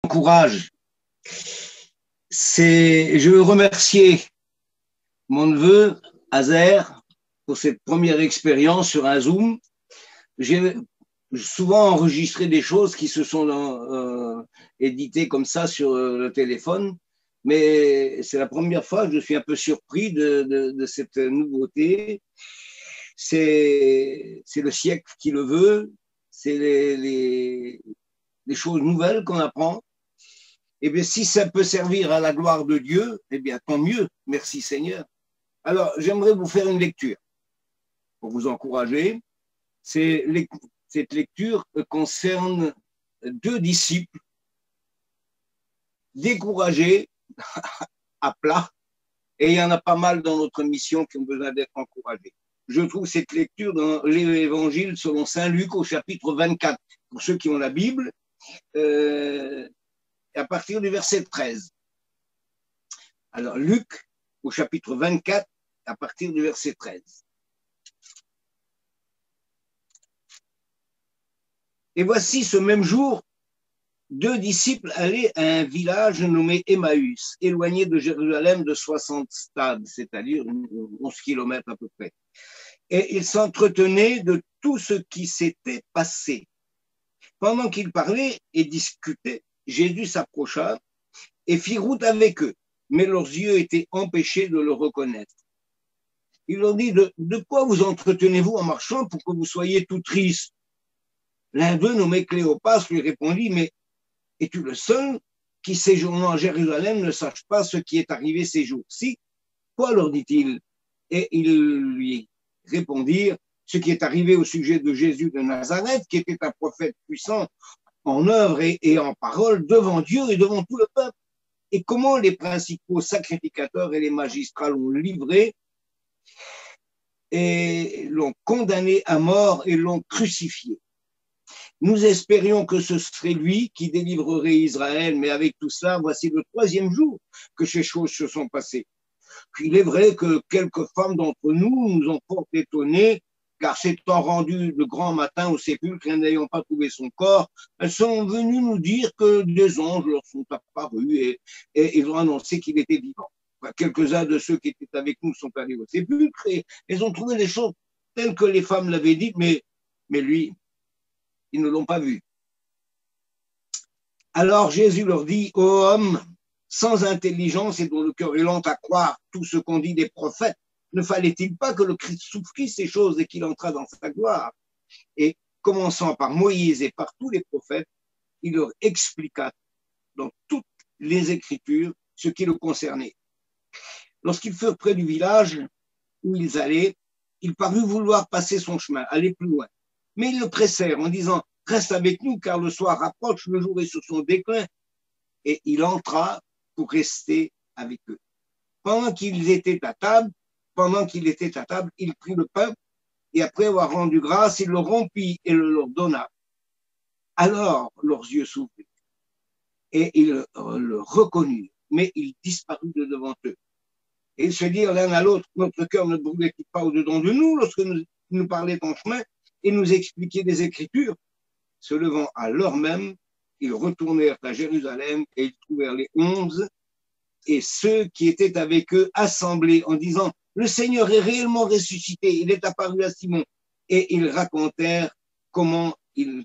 Encourage. Je veux remercier mon neveu, Azer, pour cette première expérience sur un Zoom. J'ai souvent enregistré des choses qui se sont éditées comme ça sur le téléphone, mais c'est la première fois que je suis un peu surpris de cette nouveauté. C'est le siècle qui le veut, c'est les choses nouvelles qu'on apprend. Eh bien, si ça peut servir à la gloire de Dieu, eh bien, tant mieux. Merci Seigneur. Alors, j'aimerais vous faire une lecture pour vous encourager. Cette lecture concerne deux disciples découragés à plat, et il y en a pas mal dans notre mission qui ont besoin d'être encouragés. Je trouve cette lecture dans l'Évangile selon Saint Luc au chapitre 24, pour ceux qui ont la Bible, à partir du verset 13. Alors, Luc au chapitre 24, à partir du verset 13. Et voici ce même jour, deux disciples allaient à un village nommé Emmaüs, éloigné de Jérusalem de 60 stades, c'est-à-dire 11 kilomètres à peu près. Et ils s'entretenaient de tout ce qui s'était passé. Pendant qu'ils parlaient et discutaient, Jésus s'approcha et fit route avec eux, mais leurs yeux étaient empêchés de le reconnaître. Il leur dit, de quoi vous entretenez-vous en marchant pour que vous soyez tout tristes? L'un d'eux, nommé Cléopas, lui répondit, mais es-tu le seul qui, séjournant à Jérusalem, ne sache pas ce qui est arrivé ces jours-ci? Quoi, leur dit-il? Et ils lui répondirent, ce qui est arrivé au sujet de Jésus de Nazareth, qui était un prophète puissant en œuvre et en parole devant Dieu et devant tout le peuple. Et comment les principaux sacrificateurs et les magistrats l'ont livré et l'ont condamné à mort et l'ont crucifié. Nous espérions que ce serait lui qui délivrerait Israël, mais avec tout cela, voici le 3e jour que ces choses se sont passées. Il est vrai que quelques femmes d'entre nous ont fort étonnés, car s'étant rendues de grand matin au sépulcre et n'ayant pas trouvé son corps, elles sont venues nous dire que des anges leur sont apparus et ils ont annoncé qu'il était vivant. Quelques-uns de ceux qui étaient avec nous sont allés au sépulcre et ils ont trouvé les choses telles que les femmes l'avaient dites, mais lui, ils ne l'ont pas vu. Alors Jésus leur dit, ô hommes, sans intelligence et dont le cœur est lent à croire tout ce qu'on dit des prophètes, ne fallait-il pas que le Christ souffrit ces choses et qu'il entrât dans sa gloire? Et commençant par Moïse et par tous les prophètes, il leur expliqua dans toutes les Écritures ce qui le concernait. Lorsqu'ils furent près du village où ils allaient, il parut vouloir passer son chemin, aller plus loin. Mais ils le pressèrent en disant, reste avec nous car le soir approche, le jour est sur son déclin. Et il entra pour rester avec eux. Pendant qu'il était à table, il prit le pain et après avoir rendu grâce, il le rompit et le leur donna. Alors leurs yeux s'ouvrirent et ils le reconnurent, mais il disparut de devant eux. Et ils se dirent l'un à l'autre, notre cœur ne brûlait-il pas au-dedans de nous lorsque nous parlait en chemin et nous expliquait des Écritures? Se levant à l'heure même, ils retournèrent à Jérusalem et ils trouvèrent les 11 et ceux qui étaient avec eux assemblés en disant, le Seigneur est réellement ressuscité, il est apparu à Simon. Et ils racontèrent comment il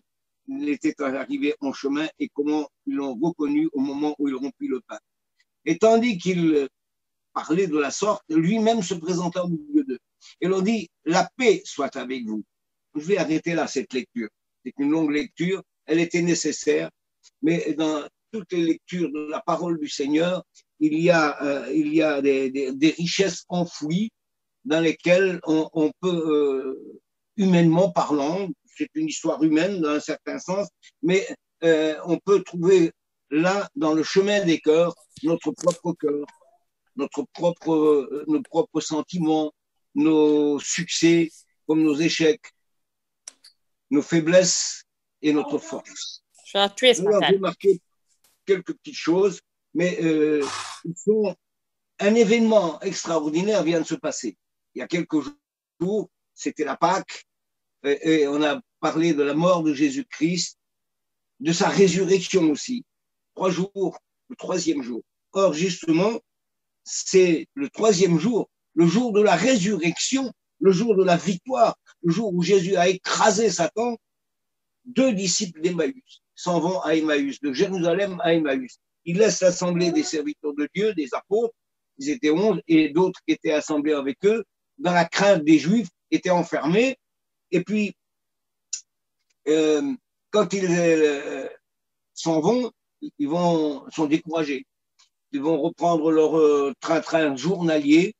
était arrivé en chemin et comment ils l'ont reconnu au moment où il rompit le pain. Et tandis qu'il parlait de la sorte, lui-même se présenta au milieu d'eux et leur dit, la paix soit avec vous. Je vais arrêter là cette lecture. C'est une longue lecture, elle était nécessaire, mais dans toutes les lectures de la parole du Seigneur, il y a des richesses enfouies dans lesquelles on peut, humainement parlant, c'est une histoire humaine dans un certain sens, mais on peut trouver là, dans le chemin des cœurs, notre propre cœur, nos propres sentiments, nos succès comme nos échecs, nos faiblesses et notre force. Je vais tuer ce matin. J'ai marqué quelques petites choses, mais un événement extraordinaire vient de se passer. Il y a quelques jours, c'était la Pâque, et on a parlé de la mort de Jésus-Christ, de sa résurrection aussi. 3 jours, le troisième jour. Or, justement, c'est le troisième jour, le jour de la résurrection, le jour de la victoire, le jour où Jésus a écrasé Satan. 2 disciples d'Emmaüs s'en vont à Emmaüs, de Jérusalem à Emmaüs. Ils laissent l'assemblée des serviteurs de Dieu, des apôtres, ils étaient 11, et d'autres qui étaient assemblés avec eux, dans la crainte des Juifs, étaient enfermés. Et puis, quand ils s'en vont, sont découragés. Ils vont reprendre leur train-train journalier,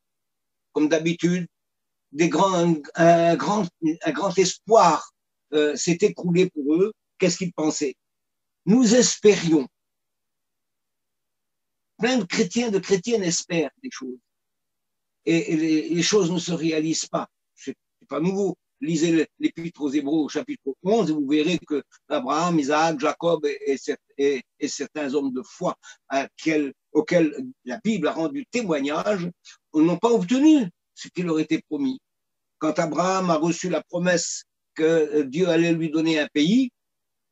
comme d'habitude. Un grand espoir s'est écroulé pour eux. Qu'est-ce qu'ils pensaient? Nous espérions. Plein de chrétiennes espèrent des choses. Et les choses ne se réalisent pas. C'est pas nouveau. Lisez l'Épître aux Hébreux au chapitre 11 et vous verrez que Abraham, Isaac, Jacob et certains hommes de foi auxquels la Bible a rendu témoignage n'ont pas obtenu ce qui leur était promis. Quand Abraham a reçu la promesse que Dieu allait lui donner un pays,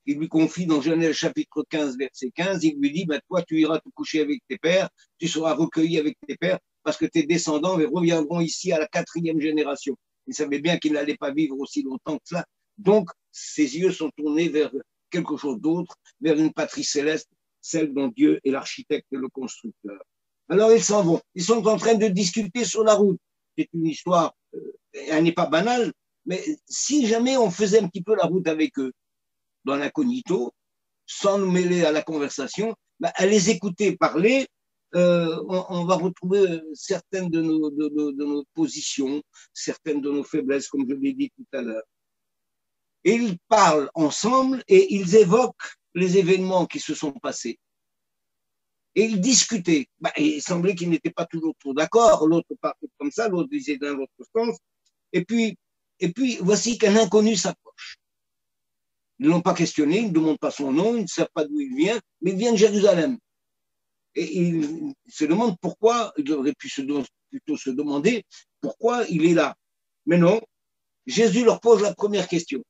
il lui confie dans Genèse chapitre 15, verset 15, il lui dit, toi tu iras te coucher avec tes pères, tu seras recueilli avec tes pères, parce que tes descendants reviendront ici à la 4e génération. Il savait bien qu'il n'allait pas vivre aussi longtemps que cela. Donc, ses yeux sont tournés vers quelque chose d'autre, vers une patrie céleste, celle dont Dieu est l'architecte et le constructeur. Alors, ils s'en vont. Ils sont en train de discuter sur la route. C'est une histoire, elle n'est pas banale, mais si jamais on faisait un petit peu la route avec eux, dans l'incognito, sans nous mêler à la conversation, à les écouter parler, on va retrouver certaines de nos positions, certaines de nos faiblesses, comme je l'ai dit tout à l'heure. Et ils parlent ensemble et ils évoquent les événements qui se sont passés. Et ils discutaient. Il semblait qu'ils n'étaient pas toujours trop d'accord. L'autre parlait comme ça, l'autre disait d'un autre sens. Et puis, voici qu'un inconnu s'approche. Ils ne l'ont pas questionné, ils ne demandent pas son nom, ils ne savent pas d'où il vient, mais il vient de Jérusalem. Et ils se demandent pourquoi, ils auraient pu plutôt se demander pourquoi il est là. Mais non, Jésus leur pose la première question.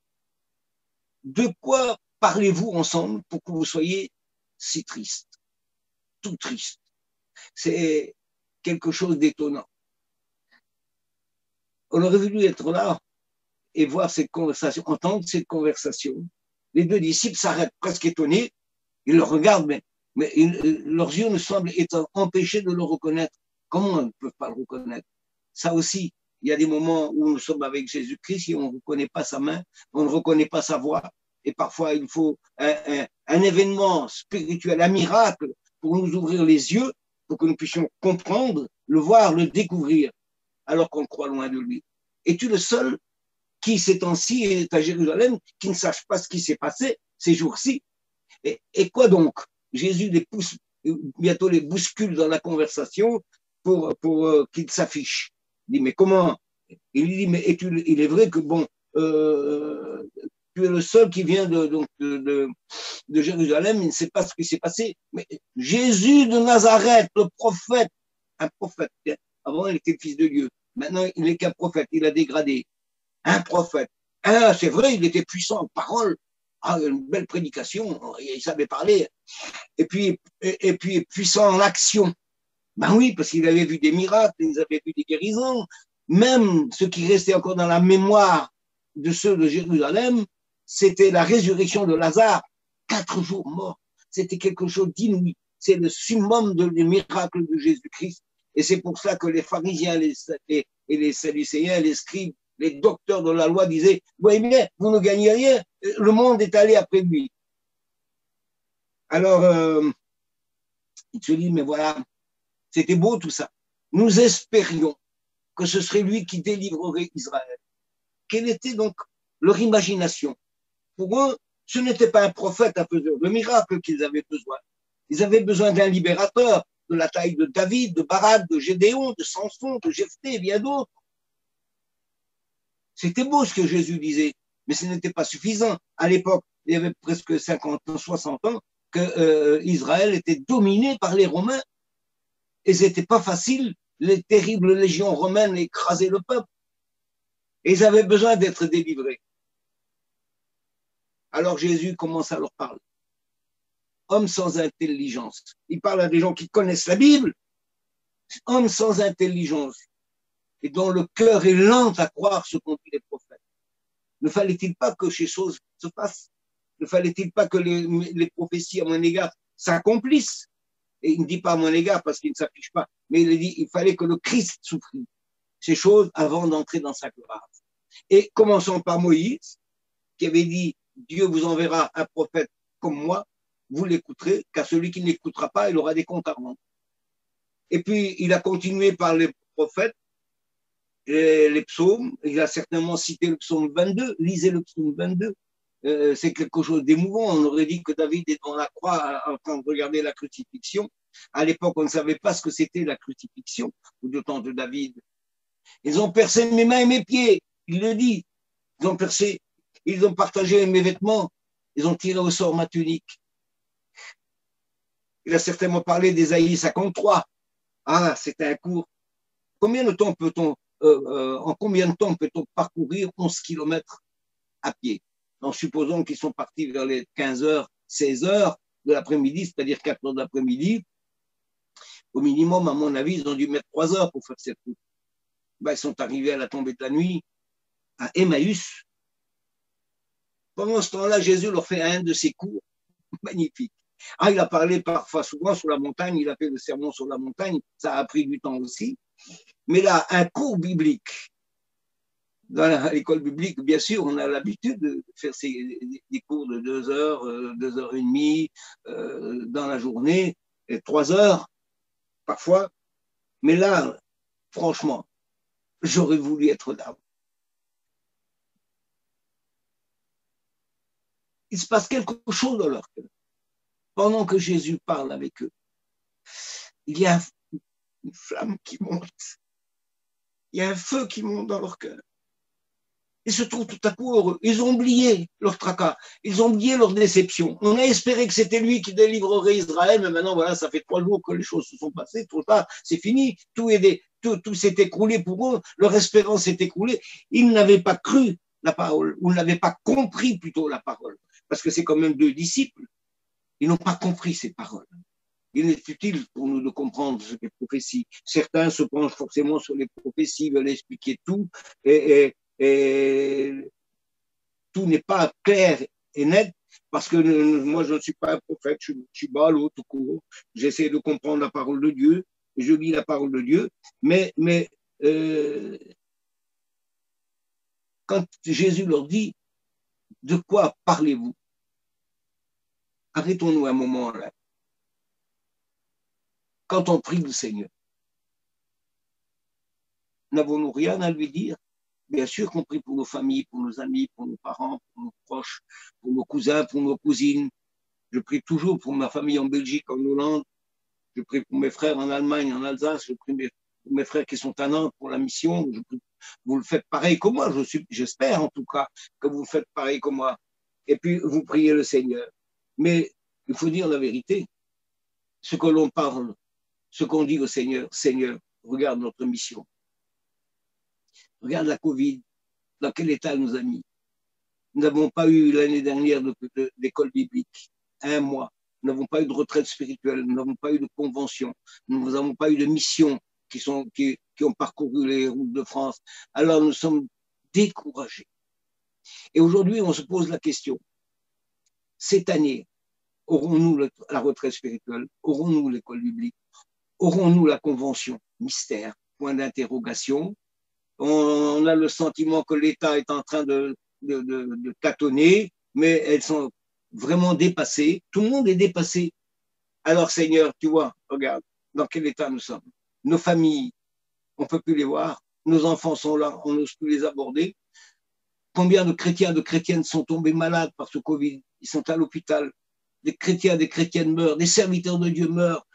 De quoi parlez-vous ensemble pour que vous soyez si triste, tout triste? C'est quelque chose d'étonnant. On aurait voulu être là et voir cette conversation, entendre cette conversation. Les 2 disciples s'arrêtent presque étonnés, ils le regardent, mais leurs yeux ne semblent être empêchés de le reconnaître. Comment on ne peut pas le reconnaître? Ça aussi, il y a des moments où nous sommes avec Jésus-Christ et on ne reconnaît pas sa main, on ne reconnaît pas sa voix. Et parfois, il faut un événement spirituel, un miracle pour nous ouvrir les yeux, pour que nous puissions comprendre, le voir, le découvrir, alors qu'on croit loin de lui. Es-tu le seul qui, ces temps-ci, est à Jérusalem, qui ne sache pas ce qui s'est passé ces jours-ci? Et quoi donc? Jésus bientôt les bouscule dans la conversation pour qu'ils s'affichent. Il dit, mais comment? Il dit, mais il est vrai que tu es le seul qui vient de Jérusalem, il ne sait pas ce qui s'est passé. Mais Jésus de Nazareth, le prophète, un prophète, avant il était le fils de Dieu, maintenant il n'est qu'un prophète, il a dégradé. Un prophète. C'est vrai, il était puissant en parole, une belle prédication, il savait parler, et puis puissant en action. Oui, parce qu'il avait vu des miracles, il avait vu des guérisons, même ce qui restait encore dans la mémoire de ceux de Jérusalem, c'était la résurrection de Lazare, 4 jours mort. C'était quelque chose d'inouï. C'est le summum des miracles de Jésus-Christ. Et c'est pour ça que les pharisiens et les sadducéens, les scribes, les docteurs de la loi disaient, voyez bien, vous ne gagnez rien, le monde est allé après lui. Alors, il se dit, mais voilà, c'était beau tout ça. Nous espérions que ce serait lui qui délivrerait Israël. Quelle était donc leur imagination? Pour eux, ce n'était pas un prophète, un faiseur de miracles qu'ils avaient besoin. Ils avaient besoin d'un libérateur de la taille de David, de Barak, de Gédéon, de Samson, de Jephthé et bien d'autres. C'était beau ce que Jésus disait, mais ce n'était pas suffisant. À l'époque, il y avait presque 50 ans, 60 ans, que Israël était dominé par les Romains. Et ce n'était pas facile, les terribles légions romaines écrasaient le peuple. Et ils avaient besoin d'être délivrés. Alors Jésus commence à leur parler. homme sans intelligence. Il parle à des gens qui connaissent la Bible, homme sans intelligence, et dont le cœur est lent à croire ce qu'ont dit les prophètes. Ne fallait-il pas que ces choses se passent? Ne fallait-il pas que les prophéties à mon égard s'accomplissent? Et il ne dit pas à mon égard parce qu'il ne s'affiche pas, mais il dit il fallait que le Christ souffrît ces choses avant d'entrer dans sa gloire. Et commençons par Moïse, qui avait dit Dieu vous enverra un prophète comme moi, vous l'écouterez, car celui qui ne l'écoutera pas, il aura des comptes à rendre. Et puis, il a continué par les prophètes, les psaumes, il a certainement cité le psaume 22, lisez le psaume 22, c'est quelque chose d'émouvant. On aurait dit que David est dans la croix en train de regarder la crucifixion. À l'époque, on ne savait pas ce que c'était la crucifixion, ou du temps de David. Ils ont percé mes mains et mes pieds, il le dit. Ils ont percé, ils ont partagé mes vêtements, ils ont tiré au sort ma tunique. Il a certainement parlé d'Ésaïe 53. Ah, c'était un cours. Combien de temps peut-on, en combien de temps peut-on parcourir 11 kilomètres à pied? En supposant qu'ils sont partis vers les 15 heures, 16 heures de l'après-midi, c'est-à-dire 4 heures d'après-midi, au minimum, à mon avis, ils ont dû mettre 3 heures pour faire cette route. Ben, ils sont arrivés à la tombée de la nuit, à Emmaüs. Pendant ce temps-là, Jésus leur fait un de ses cours magnifiques. Ah, il a parlé parfois souvent sur la montagne, il a fait le sermon sur la montagne, ça a pris du temps aussi. Mais là, un cours biblique, dans l'école biblique, bien sûr, on a l'habitude de faire des cours de 2 heures, 2 heures et demie dans la journée, et 3 heures parfois. Mais là, franchement, j'aurais voulu être là. Il se passe quelque chose dans leur cœur. Pendant que Jésus parle avec eux, il y a une flamme qui monte. Il y a un feu qui monte dans leur cœur. Ils se trouvent tout à coup heureux. Ils ont oublié leur tracas. Ils ont oublié leur déception. On a espéré que c'était lui qui délivrerait Israël, mais maintenant, voilà, ça fait 3 jours que les choses se sont passées. Trop tard, c'est fini. Tout s'est écroulé pour eux. Leur espérance s'est écroulée. Ils n'avaient pas cru la parole, ou n'avaient pas compris plutôt la parole. Parce que c'est quand même 2 disciples. Ils n'ont pas compris ces paroles. Il est utile pour nous de comprendre ce qu'est prophétie. Certains se penchent forcément sur les prophéties, veulent expliquer tout, et tout n'est pas clair et net, parce que moi, je ne suis pas un prophète, je suis ballot tout court. J'essaie de comprendre la parole de Dieu, je lis la parole de Dieu, mais quand Jésus leur dit, de quoi parlez-vous? Arrêtons-nous un moment là. Quand on prie le Seigneur, n'avons-nous rien à lui dire? Bien sûr qu'on prie pour nos familles, pour nos amis, pour nos parents, pour nos proches, pour nos cousins, pour nos cousines. Je prie toujours pour ma famille en Belgique, en Hollande. Je prie pour mes frères en Allemagne, en Alsace. Je prie pour mes frères qui sont à Nantes pour la mission. Vous le faites pareil que moi. J'espère en tout cas que vous le faites pareil que moi. Et puis, vous priez le Seigneur. Mais il faut dire la vérité. Ce que l'on parle, ce qu'on dit au Seigneur, Seigneur, regarde notre mission. Regarde la Covid, dans quel état elle nous a mis. Nous n'avons pas eu l'année dernière d'école biblique, 1 mois. Nous n'avons pas eu de retraite spirituelle, nous n'avons pas eu de convention, nous n'avons pas eu de missions qui ont parcouru les routes de France. Alors nous sommes découragés. Et aujourd'hui, on se pose la question, cette année, aurons-nous la retraite spirituelle? Aurons-nous l'école biblique? Aurons-nous la convention? Mystère, point d'interrogation. On a le sentiment que l'État est en train de tâtonner, mais elles sont vraiment dépassées. Tout le monde est dépassé. Alors, Seigneur, tu vois, regarde, dans quel état nous sommes. Nos familles, on ne peut plus les voir. Nos enfants sont là, on n'ose plus les aborder. Combien de chrétiens, de chrétiennes sont tombés malades par ce Covid? Ils sont à l'hôpital. Des chrétiens, des chrétiennes meurent, des serviteurs de Dieu meurent.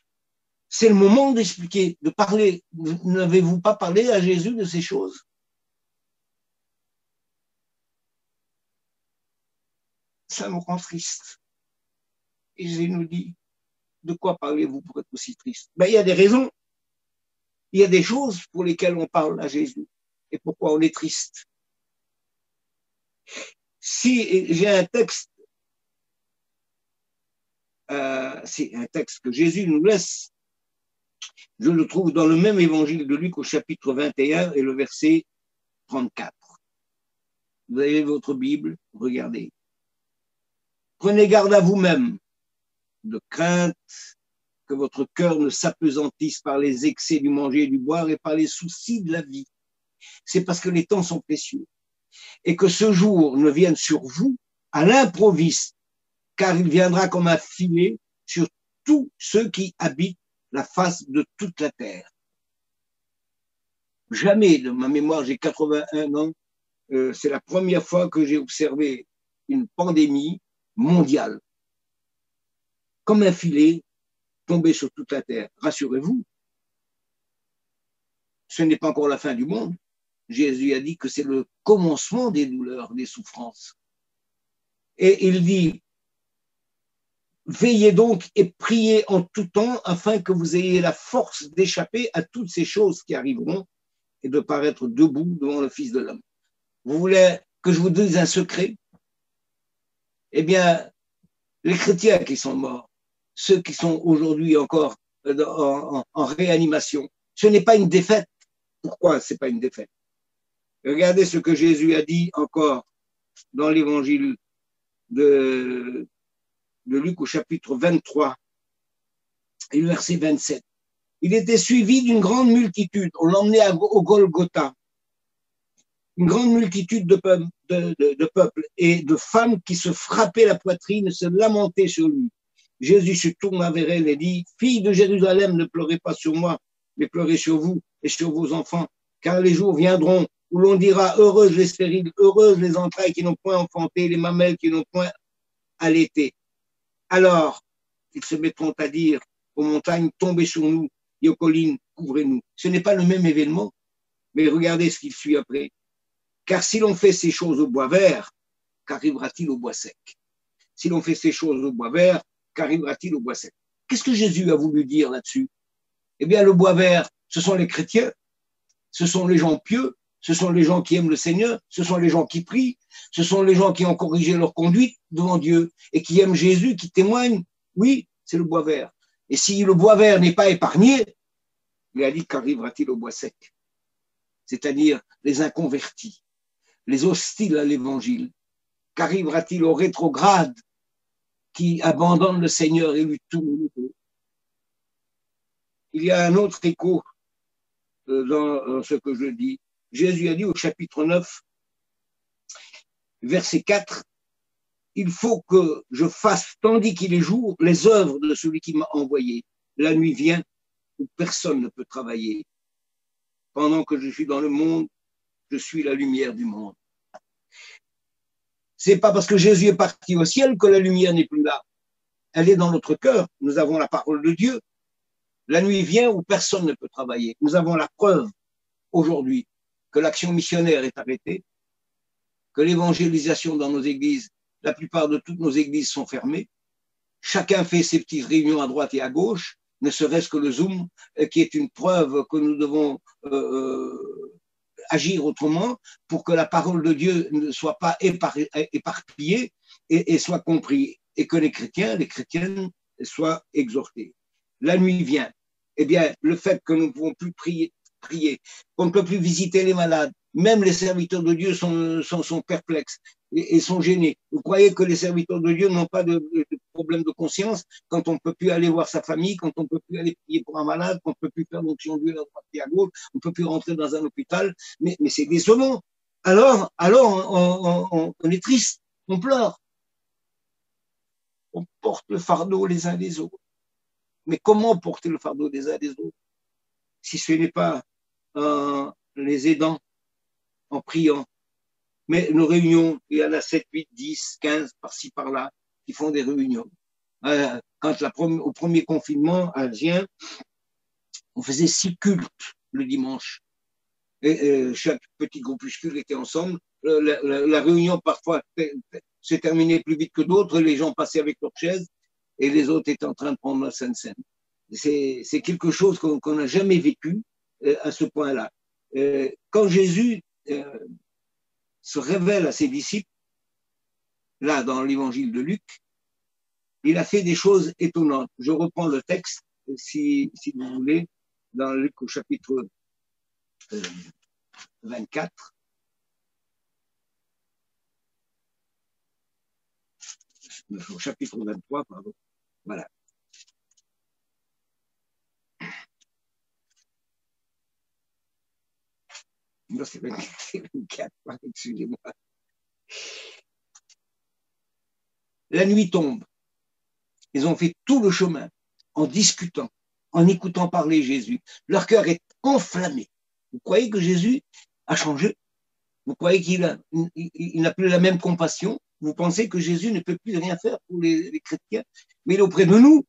C'est le moment d'expliquer, de parler. N'avez-vous pas parlé à Jésus de ces choses? Ça me rend triste. Et Jésus nous dit, de quoi parlez-vous pour être aussi triste? Ben, il y a des raisons. Il y a des choses pour lesquelles on parle à Jésus. Et pourquoi on est triste? Si j'ai un texte c'est un texte que Jésus nous laisse. Je le trouve dans le même évangile de Luc au chapitre 21 et le verset 34. Vous avez votre Bible, regardez. Prenez garde à vous-même, de crainte que votre cœur ne s'apesantisse par les excès du manger et du boire et par les soucis de la vie. C'est parce que les temps sont précieux et que ce jour ne vienne sur vous à l'improviste, car il viendra comme un filet sur tous ceux qui habitent la face de toute la terre. Jamais de ma mémoire, j'ai 81 ans, c'est la première fois que j'ai observé une pandémie mondiale, comme un filet tombé sur toute la terre. Rassurez-vous, ce n'est pas encore la fin du monde. Jésus a dit que c'est le commencement des douleurs, des souffrances. Et il dit, veillez donc et priez en tout temps afin que vous ayez la force d'échapper à toutes ces choses qui arriveront et de paraître debout devant le Fils de l'homme. Vous voulez que je vous dise un secret? Eh bien, les chrétiens qui sont morts, ceux qui sont aujourd'hui encore en réanimation, ce n'est pas une défaite. Pourquoi ce n'est pas une défaite? Regardez ce que Jésus a dit encore dans l'évangile de Luc au chapitre 23 et le verset 27. Il était suivi d'une grande multitude. On l'emmenait au Golgotha. Une grande multitude de peuples et de femmes qui se frappaient la poitrine, se lamentaient sur lui. Jésus se tourna vers elle et dit, « Fille de Jérusalem, ne pleurez pas sur moi, mais pleurez sur vous et sur vos enfants, car les jours viendront où l'on dira, heureuses les stériles, heureuses les entrailles qui n'ont point enfanté, les mamelles qui n'ont point allaité. Alors, ils se mettront à dire aux montagnes, tombez sur nous, et aux collines, couvrez-nous. » Ce n'est pas le même événement, mais regardez ce qu'il suit après. Car si l'on fait ces choses au bois vert, qu'arrivera-t-il au bois sec? Si l'on fait ces choses au bois vert, qu'arrivera-t-il au bois sec? Qu'est-ce que Jésus a voulu dire là-dessus? Eh bien, le bois vert, ce sont les chrétiens, ce sont les gens pieux, ce sont les gens qui aiment le Seigneur, ce sont les gens qui prient, ce sont les gens qui ont corrigé leur conduite devant Dieu et qui aiment Jésus, qui témoignent. Oui, c'est le bois vert. Et si le bois vert n'est pas épargné, il a dit qu'arrivera-t-il au bois sec? C'est-à-dire les inconvertis, les hostiles à l'évangile. Qu'arrivera-t-il aux rétrogrades qui abandonnent le Seigneur et lui tournent le dos? Il y a un autre écho dans ce que je dis. Jésus a dit au chapitre 9, verset 4, « Il faut que je fasse, tandis qu'il est jour, les œuvres de celui qui m'a envoyé. La nuit vient où personne ne peut travailler. Pendant que je suis dans le monde, je suis la lumière du monde. » C'est pas parce que Jésus est parti au ciel que la lumière n'est plus là. Elle est dans notre cœur. Nous avons la parole de Dieu. La nuit vient où personne ne peut travailler. Nous avons la preuve aujourd'hui que l'action missionnaire est arrêtée, que l'évangélisation dans nos églises, la plupart de toutes nos églises sont fermées. Chacun fait ses petites réunions à droite et à gauche, ne serait-ce que le Zoom, qui est une preuve que nous devons agir autrement pour que la parole de Dieu ne soit pas éparpillée et soit comprise, et que les chrétiens, les chrétiennes soient exhortés. La nuit vient. Eh bien, le fait que nous ne pouvons plus prier, qu'on ne peut plus visiter les malades, même les serviteurs de Dieu sont perplexes et sont gênés. Vous croyez que les serviteurs de Dieu n'ont pas de problème de conscience quand on ne peut plus aller voir sa famille, quand on ne peut plus aller prier pour un malade, qu'on ne peut plus faire l'onction d'huile à droite et à gauche, on ne peut plus rentrer dans un hôpital, mais c'est décevant. Alors on est triste, on pleure. On porte le fardeau les uns des autres. Mais comment porter le fardeau des uns des autres si ce n'est pas en les aidant, en priant? Mais nos réunions, il y en a 7, 8, 10, 15, par-ci, par-là, qui font des réunions. Quand au premier confinement asien, on faisait 6 cultes le dimanche. Et chaque petit groupuscule était ensemble. La réunion, parfois, se terminait plus vite que d'autres. Les gens passaient avec leurs chaises et les autres étaient en train de prendre la Sainte Seine. C'est quelque chose qu'on n'a jamais vécu à ce point-là. Quand Jésus se révèle à ses disciples, là, dans l'évangile de Luc, il a fait des choses étonnantes. Je reprends le texte, si vous voulez, dans Luc au chapitre 24. Au chapitre 23, pardon. Voilà. Non, c'est 24, excusez-moi. La nuit tombe. Ils ont fait tout le chemin en discutant, en écoutant parler Jésus. Leur cœur est enflammé. Vous croyez que Jésus a changé? Vous croyez qu'il n'a plus la même compassion? Vous pensez que Jésus ne peut plus rien faire pour les chrétiens? Mais il est auprès de nous.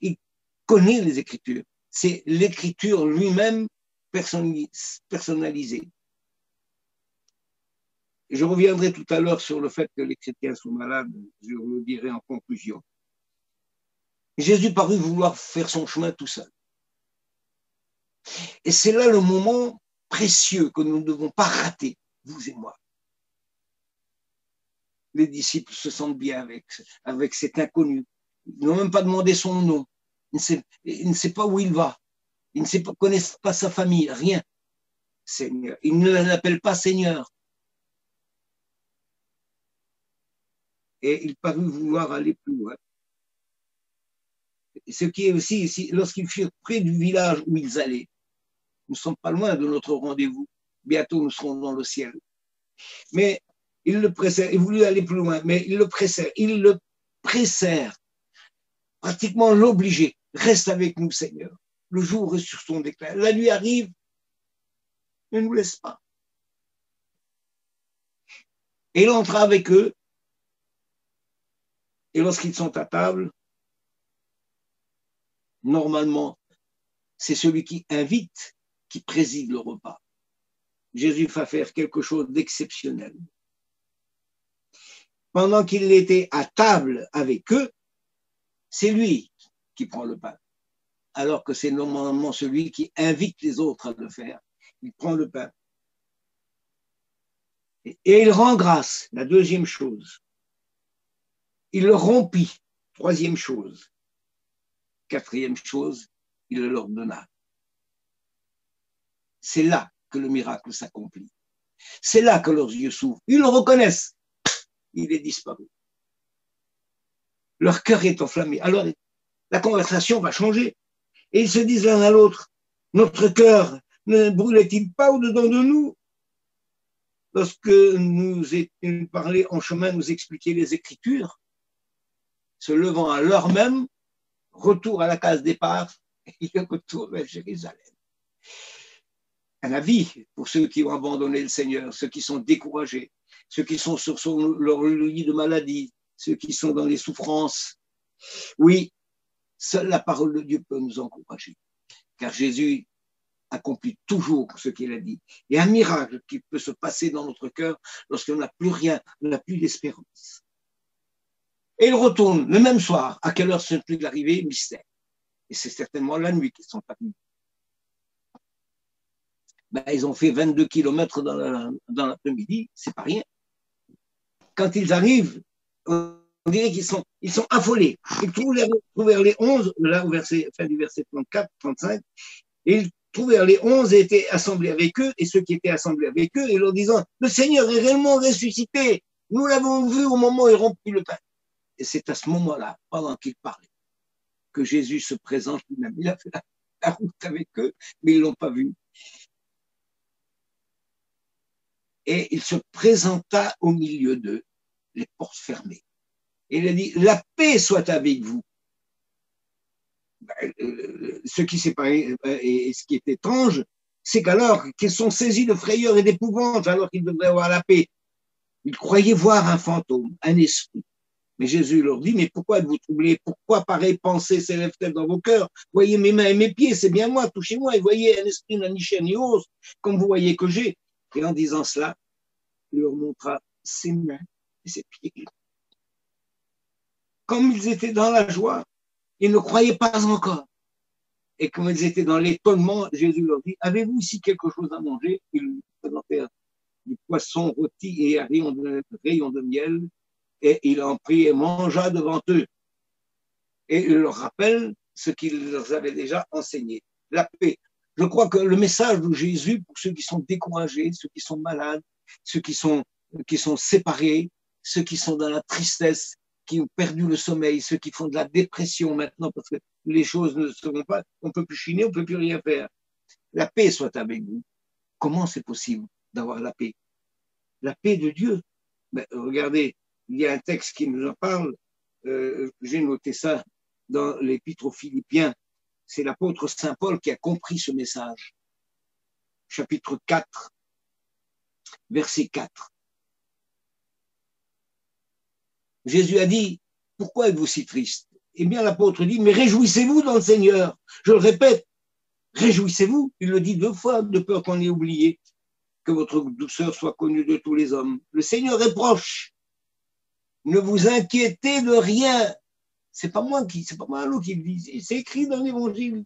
Il connaît les Écritures. C'est l'Écriture lui-même personnalisée. Et je reviendrai tout à l'heure sur le fait que les chrétiens sont malades, je le dirai en conclusion. Jésus parut vouloir faire son chemin tout seul. Et c'est là le moment précieux que nous ne devons pas rater, vous et moi. Les disciples se sentent bien avec cet inconnu. Ils n'ont même pas demandé son nom. Il ne sait pas où il va. Il ne connaît pas sa famille, rien. Seigneur. Il ne l'appelle pas Seigneur. Et il parut vouloir aller plus loin. Ce qui est aussi, lorsqu'ils furent près du village où ils allaient, nous ne sommes pas loin de notre rendez-vous. Bientôt, nous serons dans le ciel. Mais ils le pressèrent. Ils voulaient aller plus loin, mais ils le pressèrent. Ils le pressèrent. Pratiquement l'obliger. Reste avec nous, Seigneur. Le jour est sur son déclin. La nuit arrive. Ne nous laisse pas. Et il entra avec eux. Et lorsqu'ils sont à table, normalement, c'est celui qui invite qui préside le repas. Jésus va faire quelque chose d'exceptionnel. Pendant qu'il était à table avec eux, c'est lui qui prend le pain. Alors que c'est normalement celui qui invite les autres à le faire. Il prend le pain. Et il rend grâce, la deuxième chose. Il le rompit, troisième chose. Quatrième chose, il le leur donna. C'est là que le miracle s'accomplit. C'est là que leurs yeux s'ouvrent. Ils le reconnaissent. Il est disparu. Leur cœur est enflammé. Alors, la conversation va changer. Et ils se disent l'un à l'autre, notre cœur ne brûlait-il pas au-dedans de nous lorsque nous parlait en chemin, nous expliquer les Écritures, se levant à l'heure même, retour à la case départ, et retour vers Jérusalem. Un avis pour ceux qui ont abandonné le Seigneur, ceux qui sont découragés, ceux qui sont sur leur lit de maladie, ceux qui sont dans les souffrances. Oui, seule la parole de Dieu peut nous encourager, car Jésus accomplit toujours ce qu'il a dit. Il y a un miracle qui peut se passer dans notre cœur lorsqu'on n'a plus rien, on n'a plus d'espérance. Et ils retournent le même soir. À quelle heure sont-ils arrivés? Mystère. Et c'est certainement la nuit qu'ils sont arrivés. Ben, ils ont fait 22 kilomètres dans l'après-midi, c'est pas rien. Quand ils arrivent, on dirait qu'ils sont affolés. Ils trouvèrent les 11, là au fin du verset 34, 35, et ils trouvèrent les 11 et étaient assemblés avec eux, et ceux qui étaient assemblés avec eux, et leur disant, le Seigneur est réellement ressuscité, nous l'avons vu au moment où il rompit le pain. Et c'est à ce moment-là, pendant qu'il parlait, que Jésus se présente lui-même. Il a fait la route avec eux, mais ils ne l'ont pas vu. Et il se présenta au milieu d'eux, les portes fermées. Et il a dit, la paix soit avec vous. Ce qui s'est passé, et ce qui est étrange, c'est qu'alors qu'ils sont saisis de frayeur et d'épouvante, alors qu'ils devraient avoir la paix, ils croyaient voir un fantôme, un esprit. Mais Jésus leur dit, mais pourquoi êtes-vous troublés? Pourquoi pareille pensée s'élève-t-elle dans vos cœurs? Voyez mes mains et mes pieds, c'est bien moi, touchez-moi, et voyez un esprit n'a ni chair ni os, comme vous voyez que j'ai. Et en disant cela, il leur montra ses mains et ses pieds. Comme ils étaient dans la joie, ils ne croyaient pas encore. Et comme ils étaient dans l'étonnement, Jésus leur dit, avez-vous ici quelque chose à manger? Ils lui présentèrent du poisson rôti et un rayon de miel, et il en prit et mangea devant eux. Et il leur rappelle ce qu'il leur avait déjà enseigné, la paix. Je crois que le message de Jésus, pour ceux qui sont découragés, ceux qui sont malades, ceux qui sont séparés, ceux qui sont dans la tristesse, qui ont perdu le sommeil, ceux qui font de la dépression maintenant parce que les choses ne se vont pas, on ne peut plus chiner, on ne peut plus rien faire. La paix soit avec vous. Comment c'est possible d'avoir la paix? La paix de Dieu. Mais regardez, il y a un texte qui nous en parle, j'ai noté ça dans l'Épître aux Philippiens, c'est l'apôtre Saint Paul qui a compris ce message. Chapitre 4, verset 4. Jésus a dit, pourquoi êtes-vous si triste? Eh bien, l'apôtre dit, mais réjouissez-vous dans le Seigneur. Je le répète, réjouissez-vous. Il le dit 2 fois, de peur qu'on ait oublié, que votre douceur soit connue de tous les hommes. Le Seigneur est proche. Ne vous inquiétez de rien. C'est pas moi qui le dis, c'est écrit dans l'Évangile.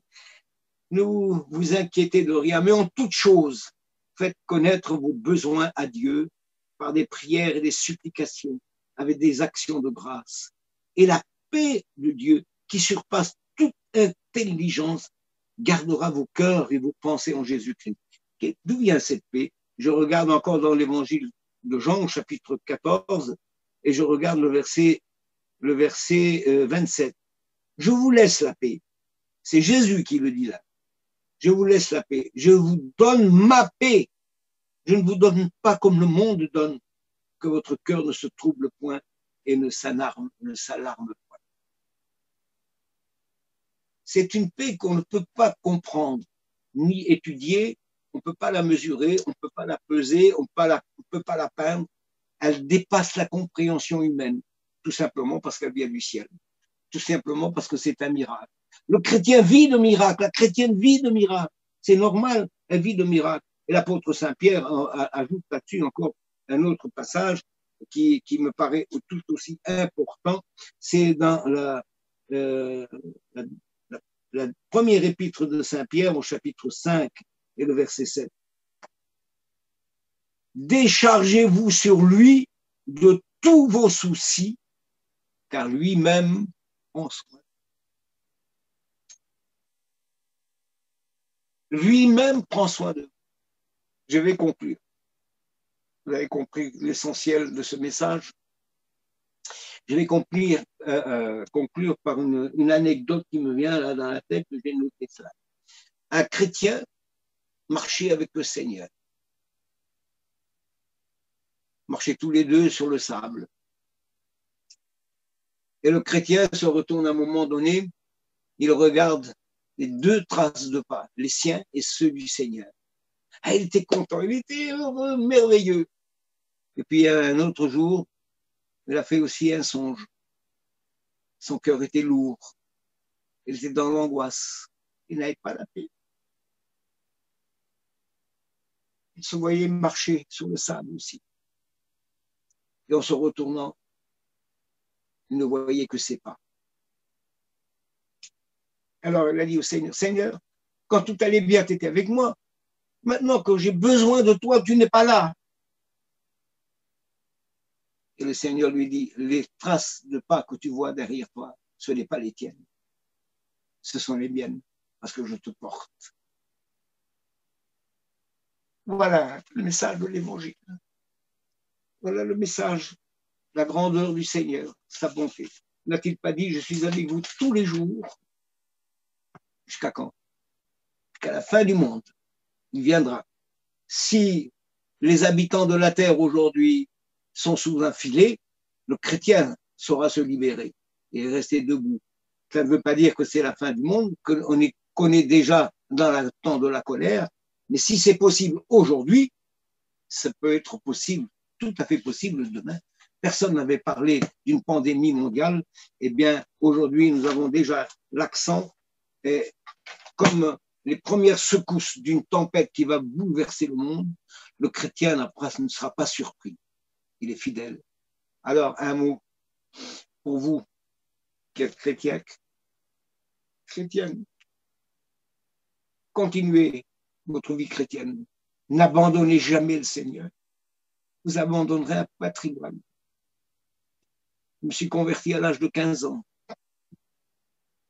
Ne vous inquiétez de rien, mais en toute chose, faites connaître vos besoins à Dieu par des prières et des supplications, avec des actions de grâce. Et la paix de Dieu, qui surpasse toute intelligence, gardera vos cœurs et vos pensées en Jésus-Christ. D'où vient cette paix? Je regarde encore dans l'Évangile de Jean, chapitre 14, et je regarde le verset 27. Je vous laisse la paix. C'est Jésus qui le dit là. Je vous laisse la paix. Je vous donne ma paix. Je ne vous donne pas comme le monde donne, que votre cœur ne se trouble point et ne s'alarme point. C'est une paix qu'on ne peut pas comprendre, ni étudier, on ne peut pas la mesurer, on ne peut pas la peser, on ne peut pas la peindre. Elle dépasse la compréhension humaine, tout simplement parce qu'elle vient du ciel, tout simplement parce que c'est un miracle. Le chrétien vit de miracles, la chrétienne vit de miracles. C'est normal, elle vit de miracles. Et l'apôtre Saint-Pierre ajoute là-dessus encore un autre passage qui me paraît tout aussi important. C'est dans la première épître de Saint-Pierre au chapitre 5 et le verset 7. Déchargez-vous sur lui de tous vos soucis, car lui-même prend soin. Lui-même prend soin d'eux. Je vais conclure. Vous avez compris l'essentiel de ce message. Je vais conclure par une anecdote qui me vient là dans la tête, que j'ai noté ça. Un chrétien marchait avec le Seigneur. Marchaient tous les deux sur le sable. Et le chrétien se retourne à un moment donné, il regarde les 2 traces de pas, les siens et ceux du Seigneur. Ah, il était content, il était heureux, merveilleux. Et puis un autre jour, il a fait aussi un songe. Son cœur était lourd. Il était dans l'angoisse. Il n'avait pas la paix. Il se voyait marcher sur le sable aussi. Et en se retournant, il ne voyait que ses pas. Alors il a dit au Seigneur, Seigneur, quand tout allait bien, tu étais avec moi. Maintenant que j'ai besoin de toi, tu n'es pas là. Et le Seigneur lui dit, les traces de pas que tu vois derrière toi, ce n'est pas les tiennes. Ce sont les miennes, parce que je te porte. Voilà le message de l'Évangile. Voilà le message, la grandeur du Seigneur, sa bonté. N'a-t-il pas dit, je suis avec vous tous les jours, jusqu'à quand? Jusqu'à la fin du monde. Il viendra. Si les habitants de la terre aujourd'hui sont sous un filet, le chrétien saura se libérer et rester debout. Ça ne veut pas dire que c'est la fin du monde, qu'on est déjà dans le temps de la colère, mais si c'est possible aujourd'hui, ça peut être possible, tout à fait possible demain. Personne n'avait parlé d'une pandémie mondiale. Eh bien, aujourd'hui, nous avons déjà l'accent, et comme les premières secousses d'une tempête qui va bouleverser le monde, le chrétien ne sera pas surpris. Il est fidèle. Alors, un mot pour vous qui êtes chrétienne, continuez votre vie chrétienne. N'abandonnez jamais le Seigneur. vous abandonnerez un patrimoine. Je me suis converti à l'âge de 15 ans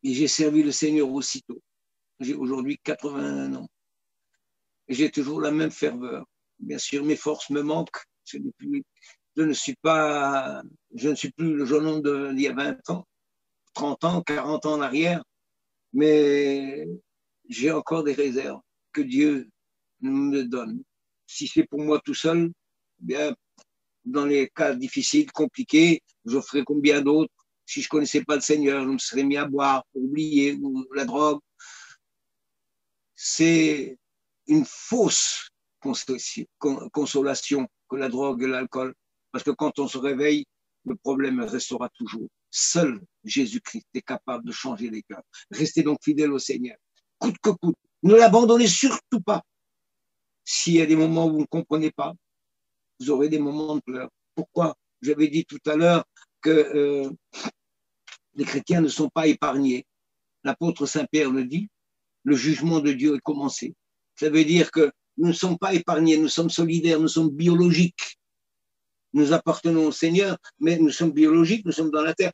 et j'ai servi le Seigneur aussitôt. J'ai aujourd'hui 81 ans et j'ai toujours la même ferveur. Bien sûr, mes forces me manquent. Je ne suis plus le jeune homme d'il y a 20 ans, 30 ans, 40 ans en arrière, mais j'ai encore des réserves que Dieu me donne. Si c'est pour moi tout seul, bien, dans les cas difficiles, compliqués, je ferai comme bien d'autres. Si je ne connaissais pas le Seigneur, je me serais mis à boire pour oublier ou la drogue. C'est une fausse consolation que la drogue et l'alcool. Parce que quand on se réveille, le problème restera toujours. Seul Jésus-Christ est capable de changer les cœurs. Restez donc fidèles au Seigneur. Coûte que coûte. Ne l'abandonnez surtout pas. S'il y a des moments où vous ne comprenez pas, vous aurez des moments de pleurs. Pourquoi? J'avais dit tout à l'heure que les chrétiens ne sont pas épargnés. L'apôtre Saint-Pierre le dit, le jugement de Dieu est commencé. Ça veut dire que nous ne sommes pas épargnés, nous sommes solidaires, nous sommes biologiques. Nous appartenons au Seigneur, mais nous sommes biologiques, nous sommes dans la terre.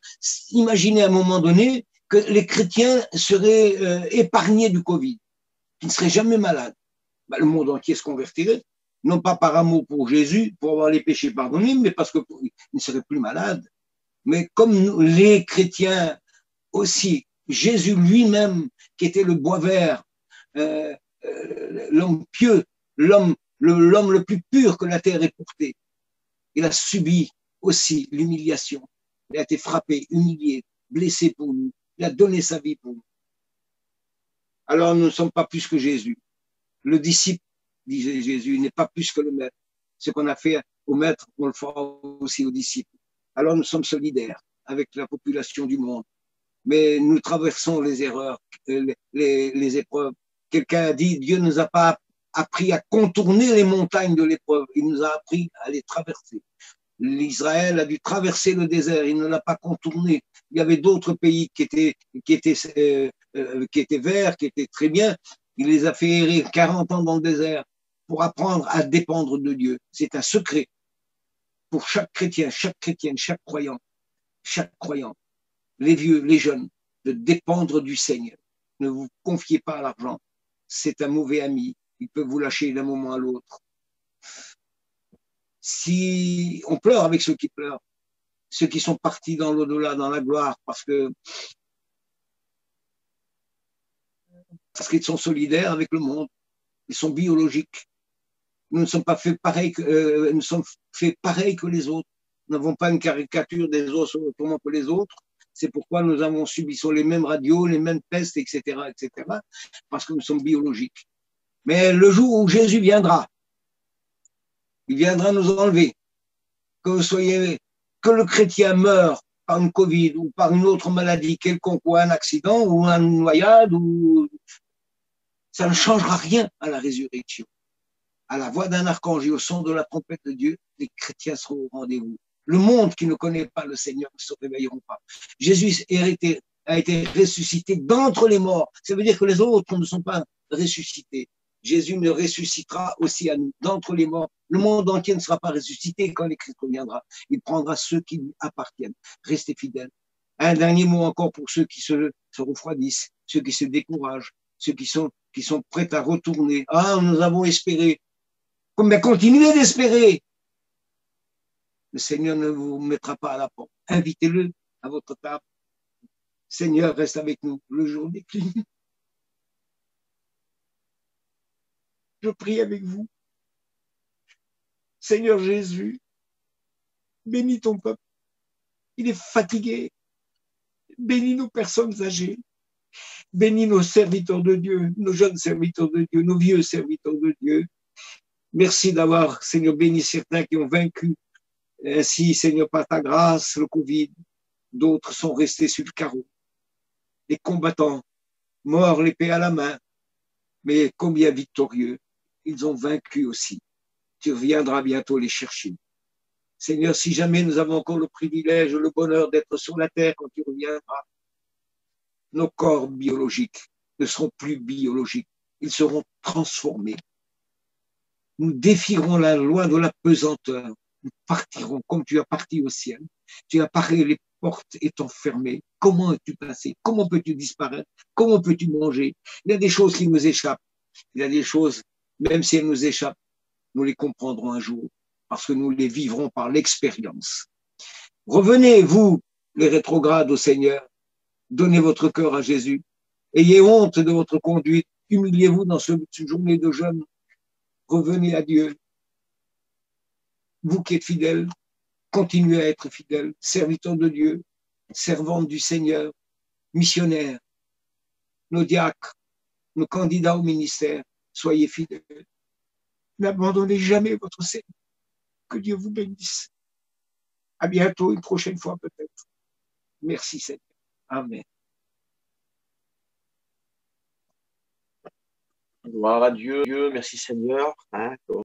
Imaginez à un moment donné que les chrétiens seraient épargnés du Covid, qu'ils ne seraient jamais malades. Le monde entier se convertirait, non pas par amour pour Jésus, pour avoir les péchés pardonnés, mais parce qu'ils ne seraient plus malades. Mais comme nous, les chrétiens aussi, Jésus lui-même, qui était le bois vert, l'homme pieux, l'homme le plus pur que la terre ait porté, il a subi aussi l'humiliation. Il a été frappé, humilié, blessé pour nous. Il a donné sa vie pour nous. Alors nous ne sommes pas plus que Jésus. Le disciple, disait Jésus, n'est pas plus que le maître. Ce qu'on a fait au maître, on le fera aussi aux disciples. Alors nous sommes solidaires avec la population du monde. Mais nous traversons les erreurs, les épreuves. Quelqu'un a dit, Dieu ne nous a pas appris à contourner les montagnes de l'épreuve, il nous a appris à les traverser. L'Israël a dû traverser le désert, il ne l'a pas contourné. Il y avait d'autres pays qui étaient verts, qui étaient très bien. Il les a fait errer 40 ans dans le désert pour apprendre à dépendre de Dieu. C'est un secret pour chaque chrétien, chaque chrétienne, chaque croyant, les vieux, les jeunes, de dépendre du Seigneur. Ne vous confiez pas à l'argent. C'est un mauvais ami. Il peut vous lâcher d'un moment à l'autre. Si on pleure avec ceux qui pleurent, ceux qui sont partis dans l'au-delà, dans la gloire, parce qu'ils sont solidaires avec le monde, ils sont biologiques. Nous ne sommes pas faits pareil nous sommes faits pareil que les autres. Nous n'avons pas une caricature des os autrement que les autres. C'est pourquoi nous avons subissons les mêmes radios, les mêmes pestes, etc., parce que nous sommes biologiques. Mais le jour où Jésus viendra, il viendra nous enlever. Que le chrétien meure par une Covid ou par une autre maladie quelconque, ou un accident, ou une noyade, ça ne changera rien à la résurrection. À la voix d'un archange et au son de la trompette de Dieu, les chrétiens seront au rendez-vous. Le monde qui ne connaît pas le Seigneur ne se réveilleront pas. Jésus a été ressuscité d'entre les morts. Ça veut dire que les autres ne sont pas ressuscités. Jésus ne ressuscitera aussi à nous, d'entre les morts. Le monde entier ne sera pas ressuscité quand le Christ reviendra. Il prendra ceux qui lui appartiennent. Restez fidèles. Un dernier mot encore pour ceux qui se refroidissent, ceux qui se découragent, ceux qui sont prêts à retourner. Ah, nous avons espéré. Mais continuez d'espérer. Le Seigneur ne vous mettra pas à la porte. Invitez-le à votre table. Seigneur, reste avec nous le jour des crimes. Je prie avec vous. Seigneur Jésus, bénis ton peuple. Il est fatigué. Bénis nos personnes âgées. Bénis nos serviteurs de Dieu, nos jeunes serviteurs de Dieu, nos vieux serviteurs de Dieu. Merci d'avoir, Seigneur, béni certains qui ont vaincu. Ainsi, Seigneur, par ta grâce, le Covid, d'autres sont restés sur le carreau. Les combattants, morts l'épée à la main, mais combien victorieux, ils ont vaincu aussi. Tu reviendras bientôt les chercher. Seigneur, si jamais nous avons encore le privilège, le bonheur d'être sur la terre quand tu reviendras, nos corps biologiques ne seront plus biologiques, ils seront transformés. Nous défierons la loi de la pesanteur. partirons comme tu as parti au ciel. Tu as parlé, les portes étant fermées. Comment es-tu passé? Comment peux-tu disparaître? Comment peux-tu manger? Il y a des choses qui nous échappent. Il y a des choses, même si elles nous échappent, nous les comprendrons un jour, parce que nous les vivrons par l'expérience. Revenez, vous, les rétrogrades, au Seigneur. Donnez votre cœur à Jésus. Ayez honte de votre conduite. Humiliez-vous dans cette journée de jeûne. Revenez à Dieu. Vous qui êtes fidèles, continuez à être fidèles, serviteurs de Dieu, servantes du Seigneur, missionnaires, nos diacres, nos candidats au ministère. Soyez fidèles. N'abandonnez jamais votre Seigneur. Que Dieu vous bénisse. À bientôt, une prochaine fois peut-être. Merci Seigneur. Amen. Gloire à Dieu, merci Seigneur. Hein,